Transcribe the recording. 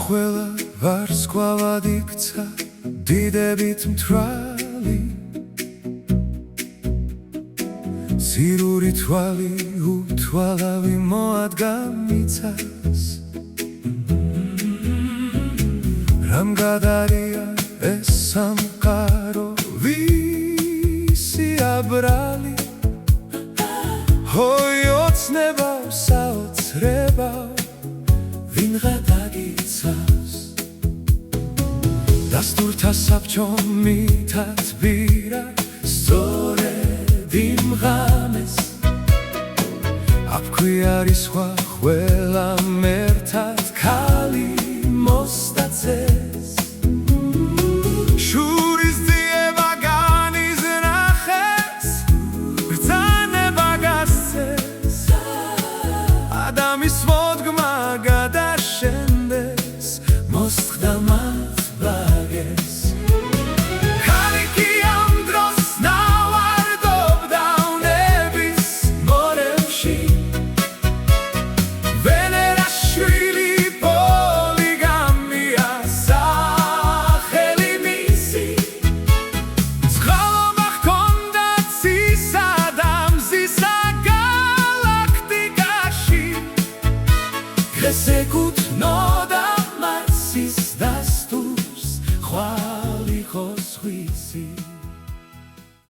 ყველა ვარსკვლავად იქცა დიდებით მთვრალი სირური თვალი უთვალავი მოადგა მიწას რამ გადარია ეს სამყარო ვისი აბრალი ჰოი ოცნებავ საოცრებავ ვინღა დაგიცავს დასტურთა საბჭო მითათბირა სწორედ იმ ღამეს აფქვი არის სხვა